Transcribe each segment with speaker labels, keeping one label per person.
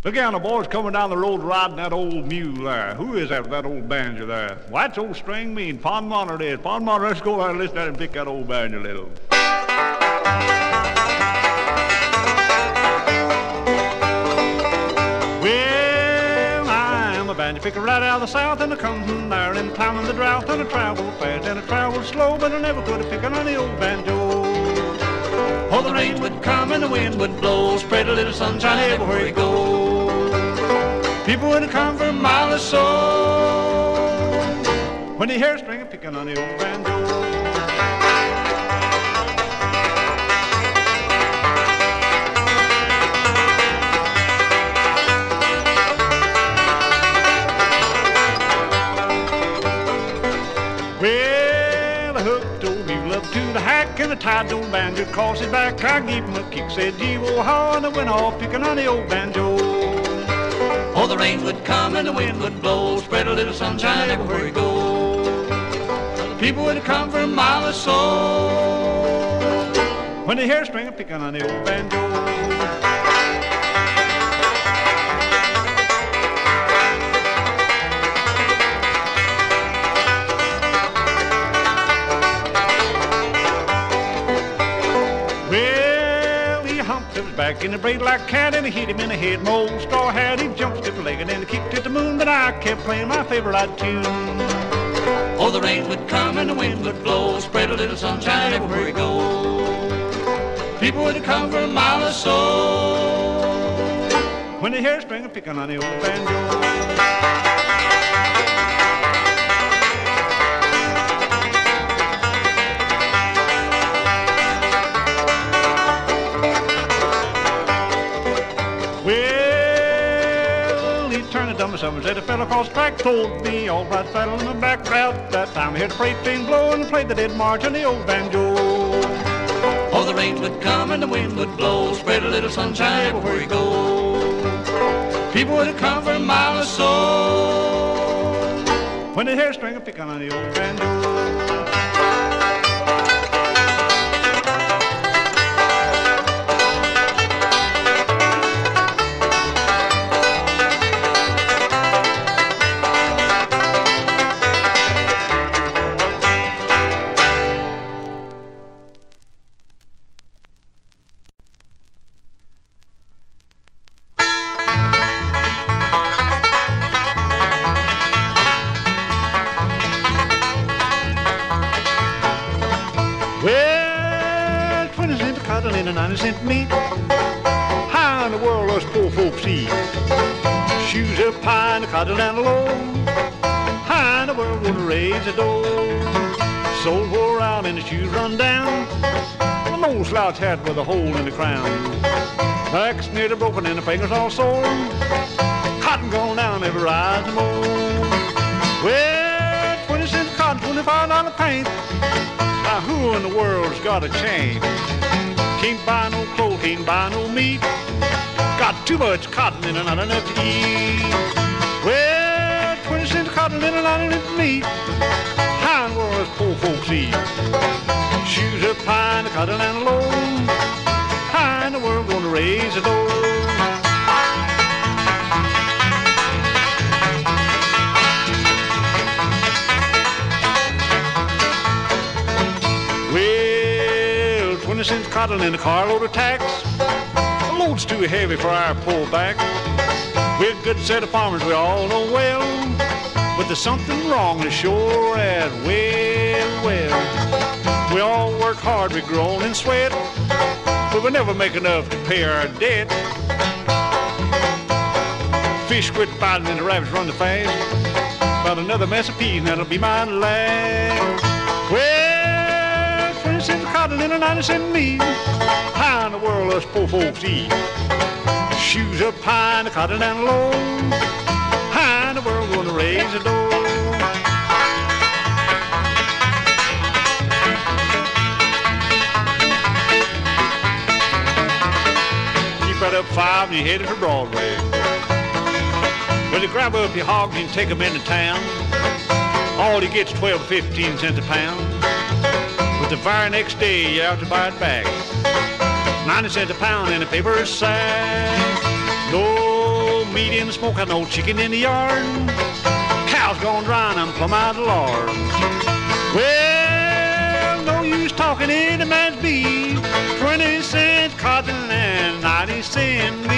Speaker 1: Look out, the boys coming down the road riding that old mule there. Who is that old banjo there? Why, it's old Stringbean. Pond Monitor it is. Pond Monitor, let's go out and listen to that and pick that old banjo little. Well, I'm a banjo picker right out of the south, and I come from there and climbing the drought, and I travel fast and I travel slow, but I never could have picked on the old banjo. Oh, the rain would come and the wind would blow, spread a little sunshine everywhere you go. People would come for a mile or so when they hear a string picking on the old banjo. Well, I hooked old mule up to the hack and I tied the old banjo across his back. I gave him a kick, said gee, oh, how, and I went off picking on the old banjo. Oh, the rain would come and the wind would blow, spread a little sunshine everywhere you go. People would come for a mile or so when they hear a string picking on the old banjo. Back in the braid like a cat, and I hit him in the head. My old straw hat, he jumped stiff-legged and he kicked at the moon, but I kept playing my favorite tune. Oh, the rain would come and the wind would blow, spread a little sunshine everywhere you go. People would come for a mile or so when they hear a string picking on the old banjo. Said a fellow across the track told me, all right, fellow in the back crowd. That time I heard the freight train blow and played the dead march on the old banjo. Oh, the rain would come and the wind would blow, spread a little sunshine everywhere you go. People would come for a mile or so when they hear a string picking on the old banjo. Well, 20 cents of cotton and a 90-cent meat. How in the world us poor folks eat? Shoes up high and the cotton down low. How in the world gonna raise the dough? Soles wore out and the shoes run down. An old slouch hat with a hole in the crown. Back's nearly broken and the fingers all sore. Cotton gone down every rise and more. Well, 20 cents of cotton, $25 paint. Now who in the world's got a change? Can't buy no clothes, can't buy no meat. Got too much cotton and not enough to eat. Well, 20 cents of cotton and not enough meat. How in the world does poor folks eat? Shoes up high and the cotton down low. How in the world gonna raise the dough? Well, 20 cents cotton and a carload of tacks. The load's too heavy for our poor back. We're a good set of farmers, we all know well. But there's something wrong as sure as well. We all work hard, we groan and sweat, but we never make enough to pay our debt. Fish quit biting and the rabbits run the fast. About another mess of peas, and that'll be my last. Well, 20 cents of cotton and a 90-cent meat. How in the world us poor folks eat? Shoes up high and the cotton down low. How in the world gonna raise the dough? Keep right up 5 and you're headed for Broadway. Well, you grab up your hogs and take them into town. All you get's 12 to 15 cents a pound. But the very next day you have to buy it back. 90 cents a pound in a paper sack. No meat in the smokehouse, no chicken in the yard. Cows gone dry and I'm plumb out of the lard. Well, no use talking any man's beef. 20 cents cotton and 90 cents beef.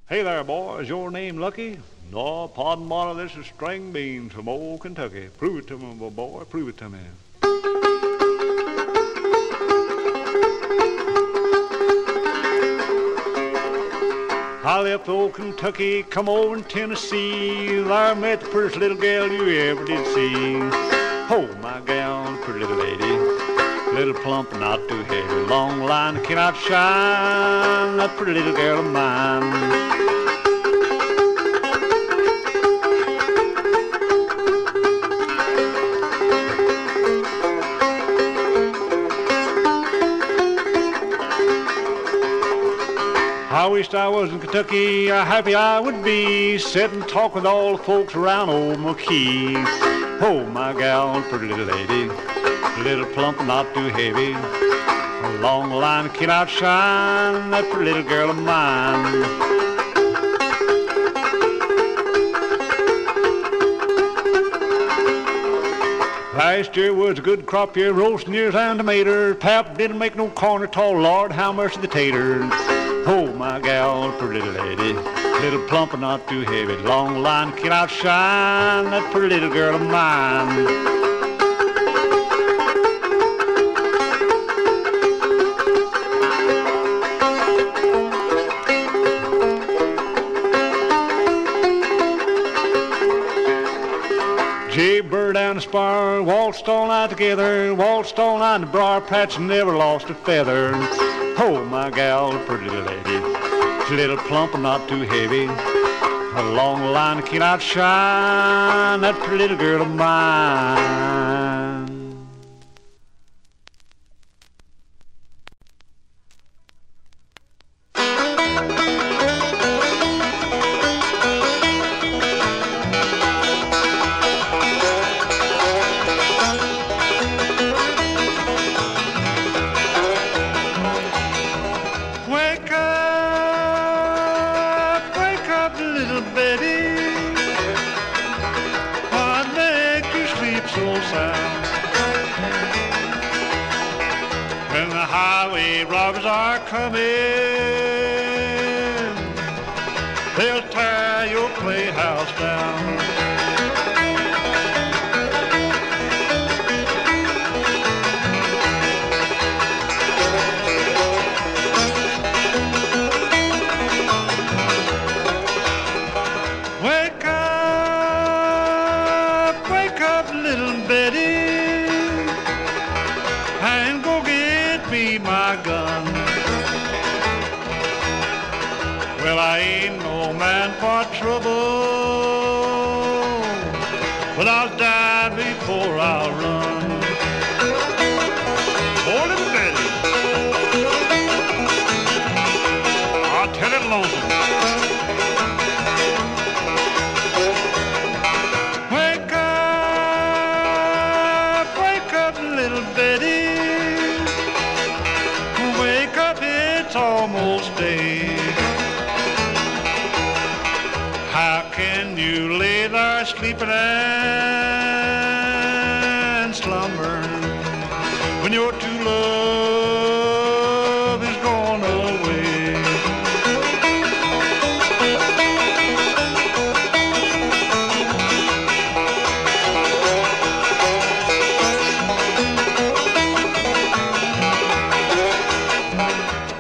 Speaker 1: Hey there, boy. Is your name Lucky? No, pardon, Mona, this is Stringbean from old Kentucky. Prove it to me, boy. Prove it to me. I left old Kentucky, come over in Tennessee. There I met the prettiest little gal you ever did see. Oh, my gal, pretty little lady. Little plump and not too heavy. Long line cannot shine. That pretty little girl of mine. I wished I was in Kentucky, how happy I would be, sit and talk with all the folks around old McKee. Oh, my gal, pretty little lady, little plump and not too heavy, a long line cannot shine, that pretty little girl of mine. Last year was a good crop year, roasting ears and tomatoes. Pap didn't make no corn at all, Lord, how much the taters. Oh, my gal, pretty little lady, little plump and not too heavy, long line cannot shine, that pretty little girl of mine. Bird down the spar, waltzed all night together, waltzed all night in the briar patch, never lost a feather. Oh, my gal, pretty little lady, she's a little plump and not too heavy, a long line cannot shine, that pretty little girl of mine.
Speaker 2: When the highway robbers are coming, they'll tear your playhouse down. Wake up, little Betty, and go get me my gun. Well, I ain't no man for trouble, but I'll die before I'll run. Oh, little Betty, I'll tell it lonesome. Almost day. How can you lay there sleeping and slumbering when your true love is gone away?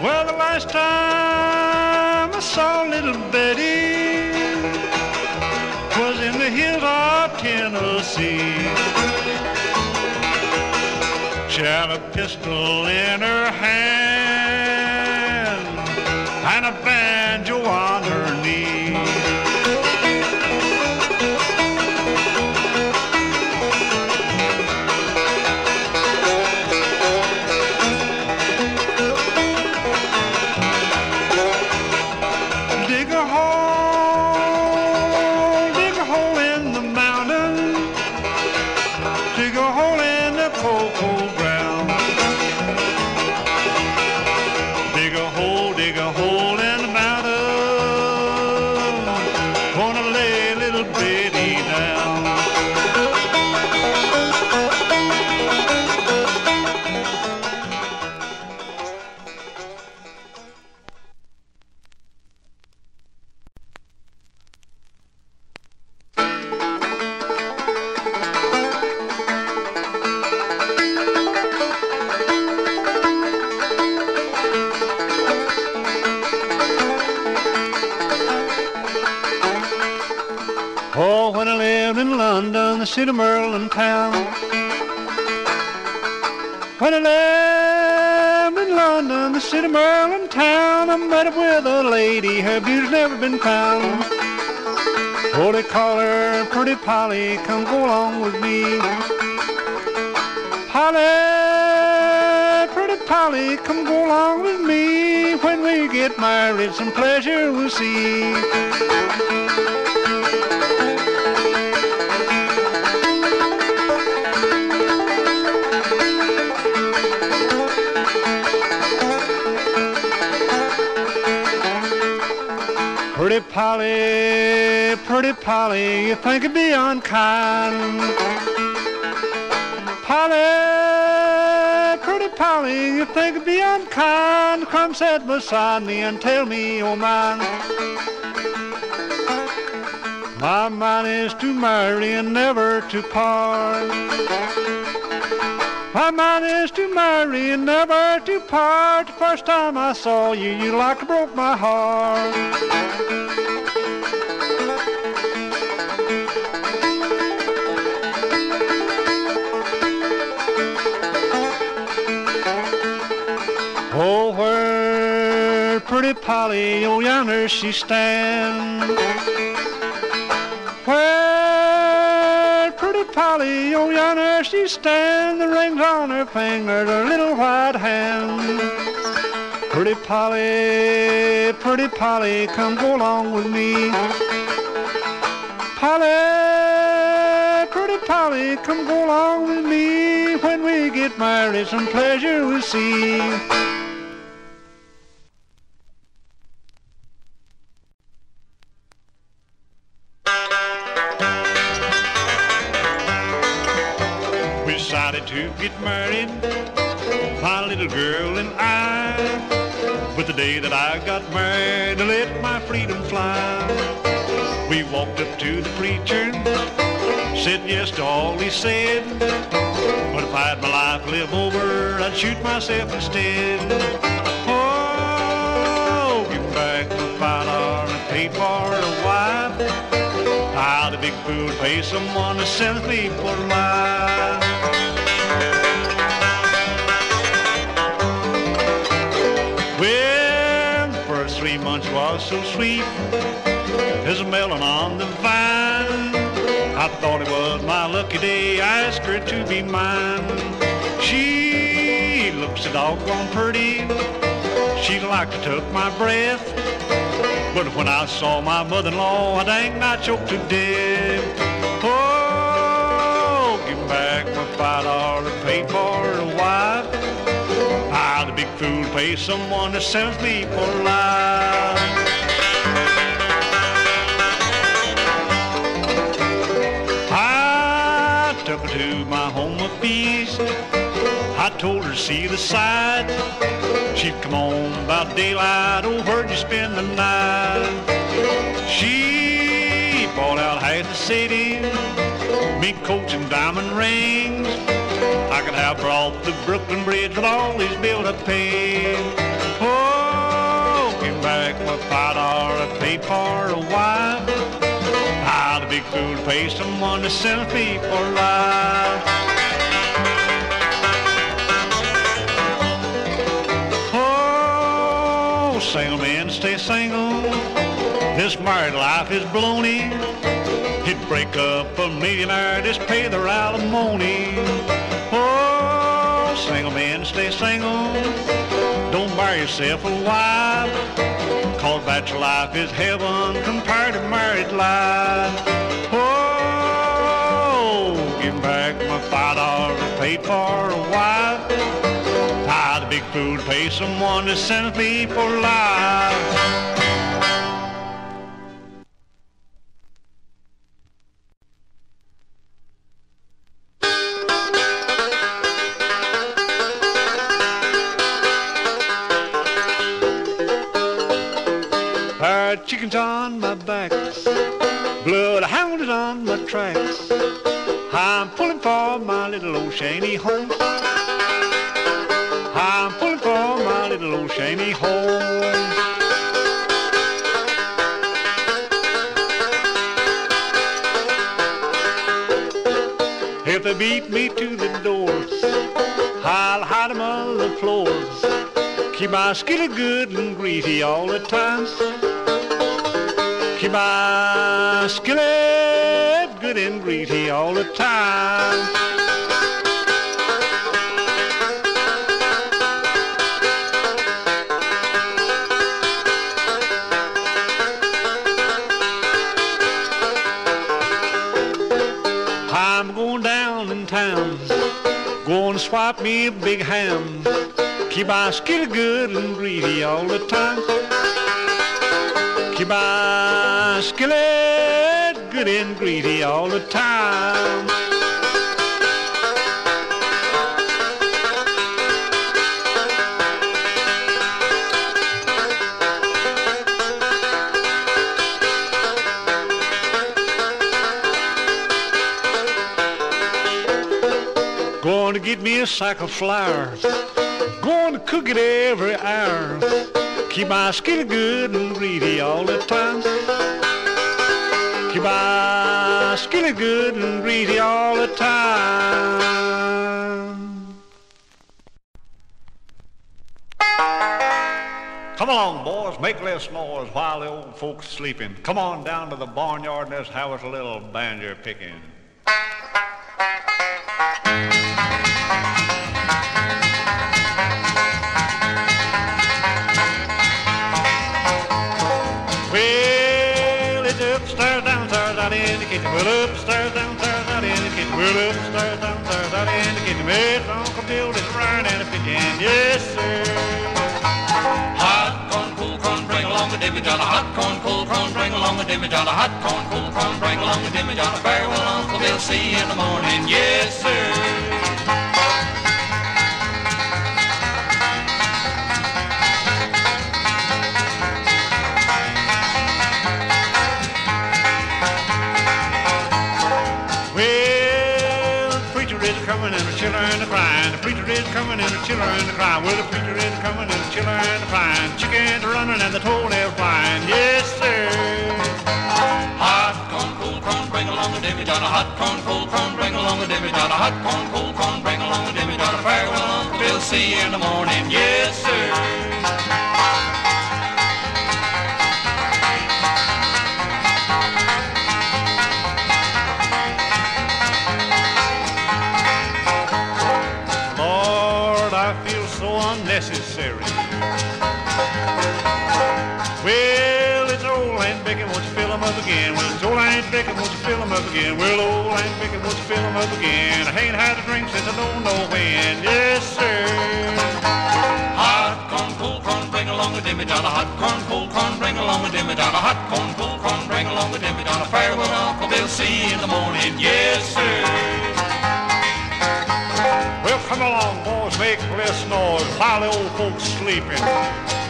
Speaker 2: Well, the last time I saw little Betty was in the hills of Tennessee. She had a pistol in her hand and a banjo on her knee. Dig a hole in the mountain, dig a hole in the the cold, cold ground. Dig a hole in the mountain, gonna lay little Birdie down.
Speaker 1: Oh, when I lived in London, the city of Merlin town. When I lived in London, the city of Merlin town, I met up with a lady, her beauty's never been found. Oh, they call her Pretty Polly, come go along with me. Polly, Pretty Polly, come go along with me. When we get married, some pleasure we'll see. Pretty Polly, you think it'd be unkind. Polly, Pretty Polly, you think it'd be unkind. Come sit beside me and tell me your mind. My mind is to marry and never to part. My mind is to marry and never to part. The first time I saw you, you like to broke my heart. Oh, where Pretty Polly, oh yonder she stands. Where Pretty Polly, oh yonder she stands. The rings on her fingers, her little white hand. Pretty Polly, come go along with me. Polly, Pretty Polly, come go along with me. When we get married, some pleasure we'll see.
Speaker 2: We decided to get married, my little girl and I. But the day that I got married, I let my freedom fly. We walked up to the preacher, said yes to all he said. But if I had my life to live over, I'd shoot myself instead. Oh, give back my $5 I paid for a wife. I'll the big fool pay someone to send me for life. Well, the first 3 months was so sweet as a melon on the vine. I thought it was my lucky day, I asked her to be mine. She looks so doggone pretty, she like to took my breath. But when I saw my mother-in-law, I dang I choked to death. Oh, give back my $5 I paid for a wife. I'll the big fool pay someone to send me for life. Took her to my home of peace. I told her to see the sight. She'd come home about daylight. Oh, where'd you spend the night? She bought out half the city, mink coats and diamond rings. I could have her off the Brooklyn Bridge with all these bills I paid. Oh, give back my $5 I paid for a wife. I'll the big fool pay someone to send me for life. Oh, single men stay single. This married life is baloney. He'd break up a millionaire, just pay their alimony. Oh, single men stay single. Don't buy yourself a wife, 'cause bachelor life is heaven compared to married life. Oh, give back my $5 paid for a wife. Tie the big fool to pay someone to sentence me for life. Chickens on my back, bloodhound is on my tracks. I'm pulling for my little old shanty home. I'm pulling for my little old shanty home. If they beat me to the doors, I'll hide them on the floors. Keep my skillet good and greasy all the time. Keep my skillet good and greasy all the time. I'm going down in town, going to swap me a big ham. Keep my skillet good and greasy all the time. Keep my skillet good and greasy all the time. Going to get me a sack of flour, going to cook it every hour. Keep my skillet good and greasy all the time. Keep my skillet good and greasy all the time. Come along, boys, make less noise while the old folks sleeping. Come on down to the barnyard and let's have us a little banjo picking. In the kitchen, well upstairs, downstairs, out in the kitchen, well upstairs, downstairs, out in the kitchen. It's Uncle Bill is frying and a picking, yes sir.
Speaker 3: Hot corn, cool corn, bring along a dimmy John. Hot corn, cool corn, bring along a dimmy John. Hot corn, cool corn, bring along a dimmy John. Farewell, Uncle Bill, see you in the morning, yes sir.
Speaker 2: Coming and the children are crying. The preacher is coming and the children are crying. Well, the preacher is coming and the children are crying. Chickens are running and the toenails flying. Yes, sir.
Speaker 3: Hot corn, cool corn, bring along a dimmy John. Hot corn, cool corn, bring along a dimmy John. Hot corn, cool corn, bring along a dimmy John. Farewell, Uncle Bill, see you in the morning. Yes, sir.
Speaker 2: Unnecessary. Well, it's old Aunt Becky, won't you fill 'em up again? Well, it's old Aunt Becky, won't you fill 'em up again? Well, old Aunt Becky, won't you fill 'em up again? I ain't had a drink since I don't know when. Yes, sir.
Speaker 3: Hot corn, cool corn, bring along a dimmy John. Hot corn, cool corn, bring along a dimmy John. Hot corn, cool corn, bring along a dimmy John. Farewell, Uncle Bill, see you in the morning. Yes, sir.
Speaker 2: Well, come along, boys, make less noise while the old folks sleeping.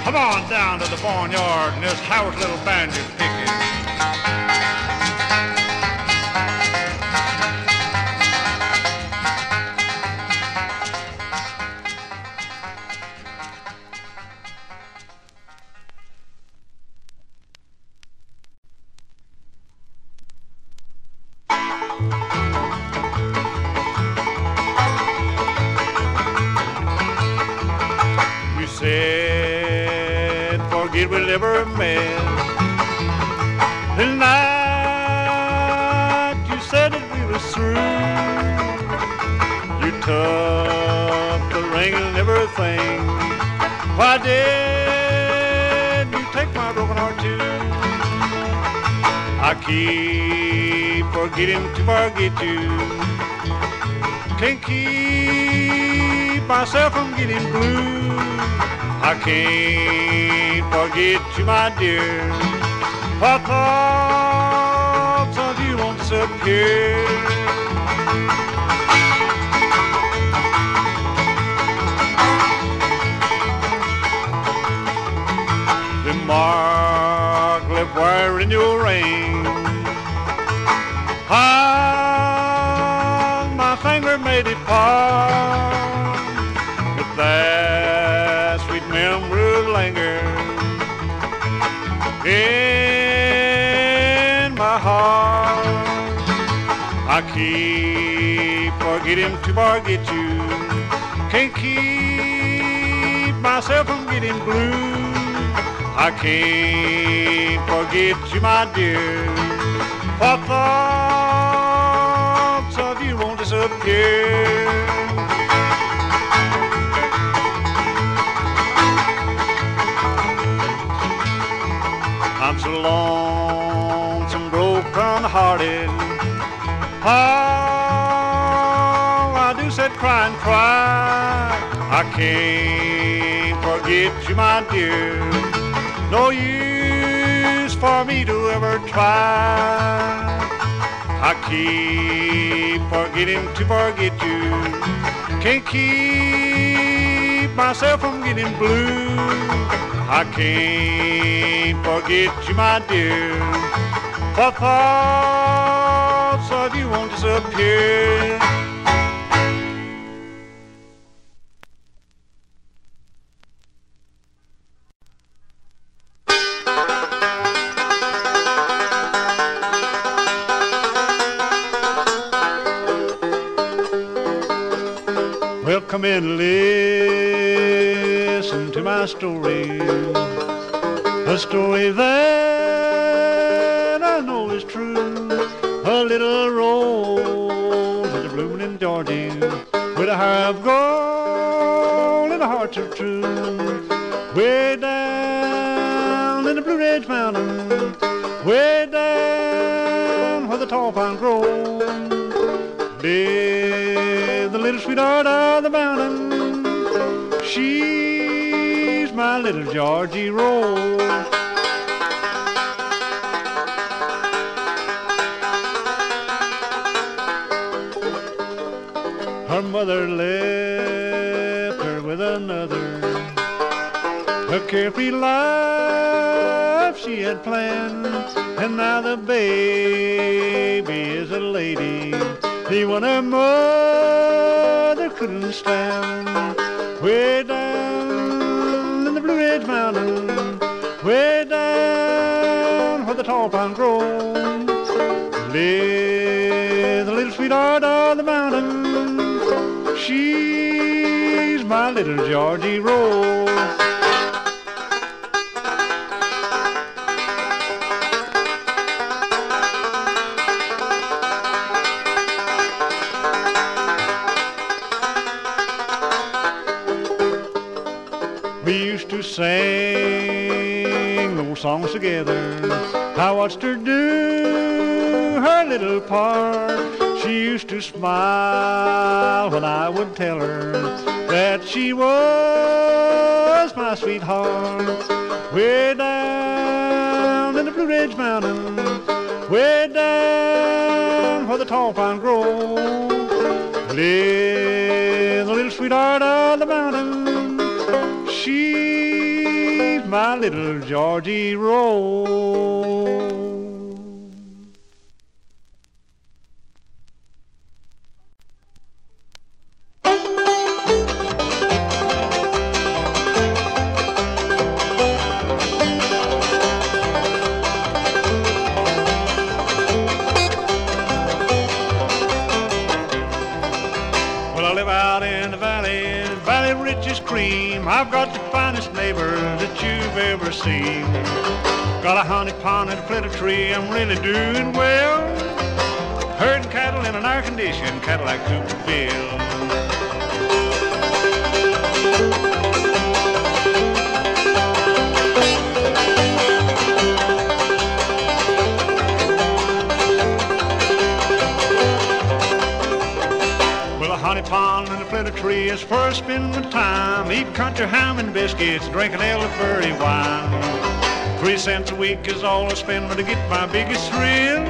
Speaker 2: Come on down to the barnyard and let's have a little banjo picking. Said forget we never met. The night you said that we was through, you took the ring and everything. Why did you take my broken heart too? I keep forgetting to forget you.
Speaker 1: Can't keep myself from getting blue. I can't forget you, my dear. My thoughts of you won't disappear. The mark left wire in your ring, on my finger made it part, but that sweet memory will linger in my heart. I keep forgetting to forget you. Can't keep myself from getting blue. I can't forget you, my dear. For thoughts of you won't disappear. I'm so lonesome, broken-hearted. All I do is cry and cry. I can't forget you, my dear. No use for me to ever try. I keep forgetting to forget you. Can't keep myself from getting blue. I can't forget you, my dear. For thoughts of you won't disappear. Well, come in and listen to my story, a story that I know is true. A little rose that's blooming in Georgia, with a hair of gold and a heart of true. Way down in the Blue Ridge Mountain, way down where the tall pine grows, live the little sweetheart of the mountain. She's my little Georgie Rose. Her mother left her with another, a carefree life she had planned, and now the baby is a lady, the one her mother couldn't stand. Way down in the Blue Ridge Mountain, way down where the tall pine grows, lives the little sweetheart of the mountain. She's my little Georgie Rose. We used to sing those songs together. I watched her do her little part. She used to smile when I would tell her that she was my sweetheart. Way down in the Blue Ridge Mountain, way down where the tall pine grows, lives the little sweetheart of the mountain. She's my little Georgie Rose. I've got the finest neighbor that you've ever seen. Got a honey pond and a flitter tree, I'm really doing well. Herding cattle in an air-conditioned Cadillac Coupe-Ville. honey pond and the flitter tree is where I spend my time. Eat country ham and biscuits, drinking elderberry wine. 3 cents a week is all I spend to get my biggest thrill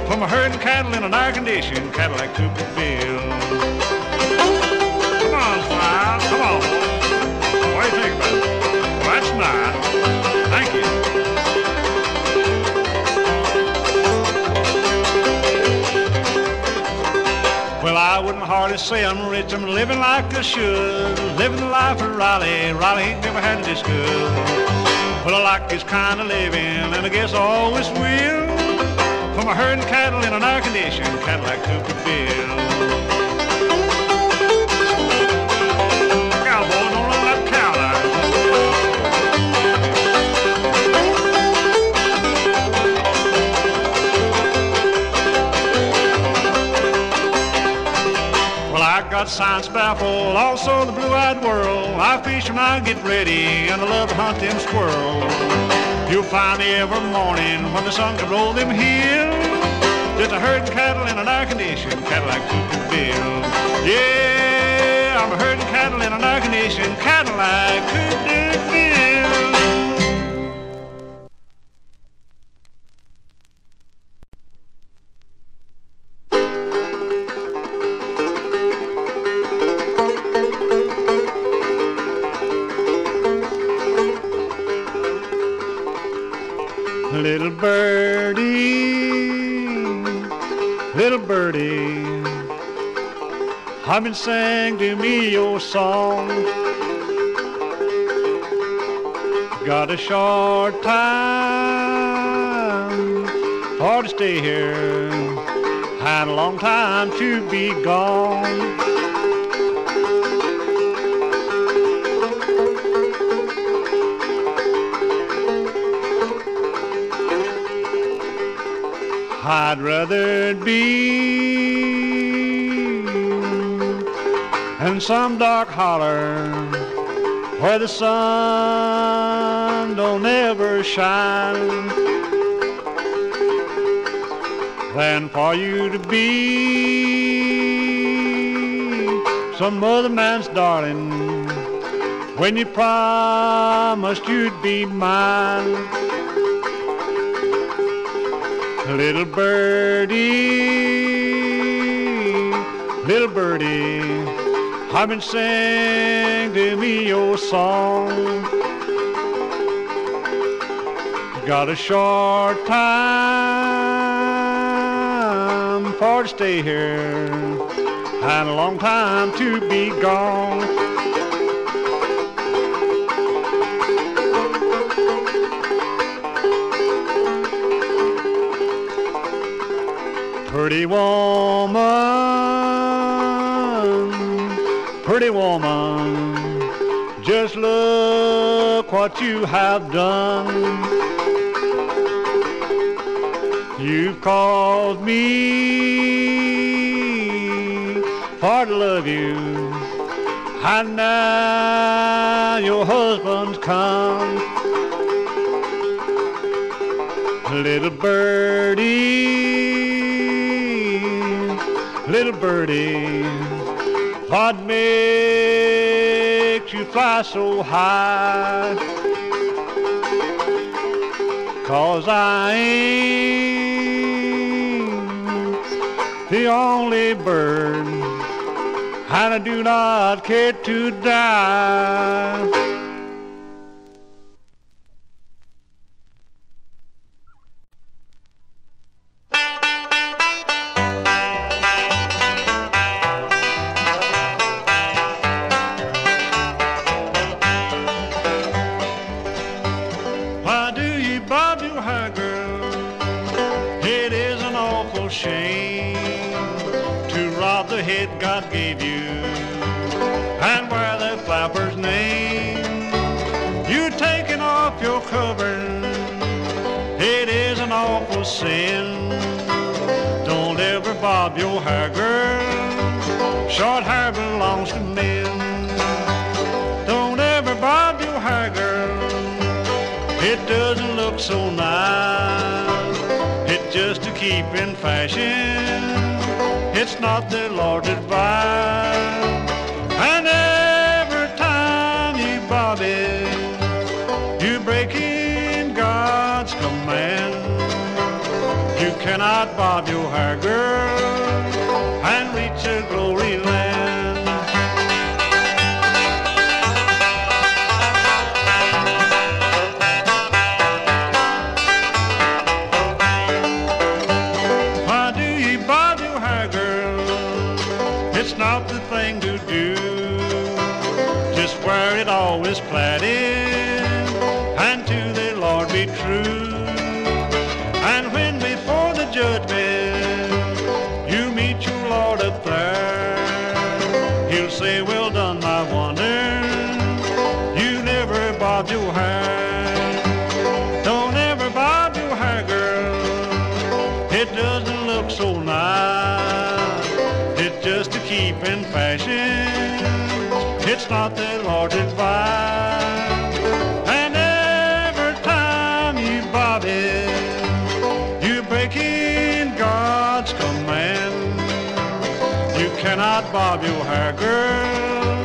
Speaker 1: from a herding cattle in an air-conditioned Cadillac Cooperville. Come on, Smile, come on. What do you think about it? Well, that's nice. Thank you. Well, I wouldn't hardly say I'm rich. I'm living like I should. Living the life of Riley. Riley ain't never had it this good. But I like this kind of living, and I guess I always will. From a herding cattle in an air-conditioned Cadillac Cooperville. Cowboy, don't run that cow there. Well, I got science baffled, also the blue-eyed world. I fish when I get ready, and I love to hunt them squirrels. You'll find me every morning when the sun can roll them hills. Just a herding cattle in an air-conditioned Cadillac Cooperville. Yeah, I'm a herding cattle in an air-conditioned Cadillac Cooperville. Little birdie, I've been singing to me your song. Got a short time for to stay here, had a long time to be gone. I'd rather be in some dark holler where the sun don't ever shine than for you to be some other man's darling when you promised you'd be mine. Little birdie, I've been singing to me your song. Got a short time for to stay here, and a long time to be gone. Pretty woman, just look what you have done. You've caused me for to love you, and now your husband's come. Little birdie, what makes you fly so high? 'Cause I ain't the only bird, and I do not care to die. God gave you and wear the flapper's name. You taking off your cover, it is an awful sin. Don't ever bob your hair, girl. Short hair belongs to men. Don't ever bob your hair, girl. It doesn't look so nice. It's just to keep in fashion. It's not the Lord's advice. And every time you bob it, you're breaking God's command. You cannot bob your hair, girl, and reach a glory land. Why do you bob your hair, girl? It's not the thing to do. Just wear it always plaited, and to the Lord be true. And when before the judgment you meet your Lord up there, He'll say, well done, my wonder, you never bobbed your hair. Don't ever bob your hair, girl, it doesn't look so nice. It's just to keep in fashion. It's not the Lord's advice. And every time you bob it, you're breaking God's command. You cannot bob your hair, girl,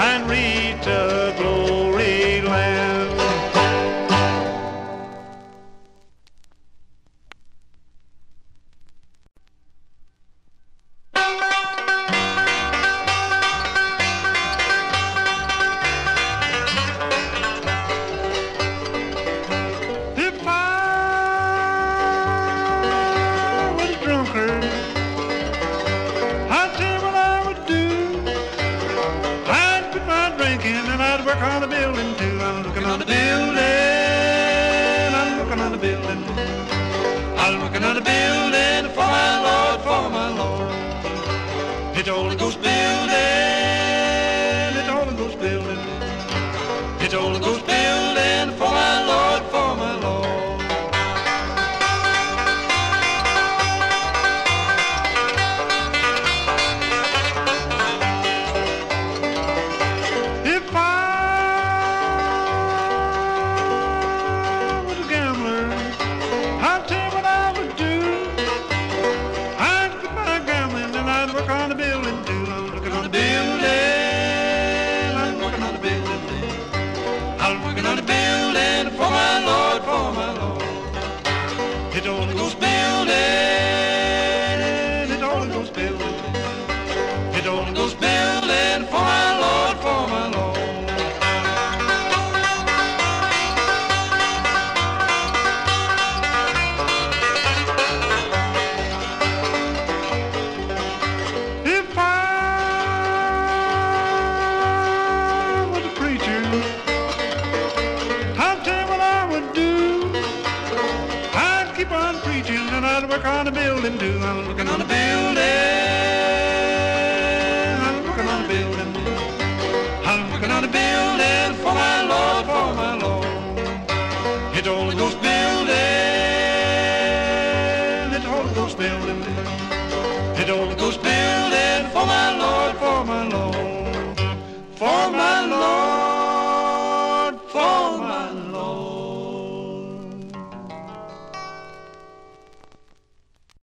Speaker 1: and reach a glory land.
Speaker 2: On the building too. I'm looking on the building. I'm looking on the building. I'm looking on the building for my Lord, for my Lord. It's the Holy Ghost building. It's the Holy Ghost building. It's the Holy Ghost building for my Lord, for my Lord. It's the Holy Ghost building, it's the Holy Ghost building, it's the Holy Ghost building for my Lord, for my Lord. If I was a preacher, I'll tell you what I would do. Keep on preaching and I'd work on the building too. I'm looking on the building.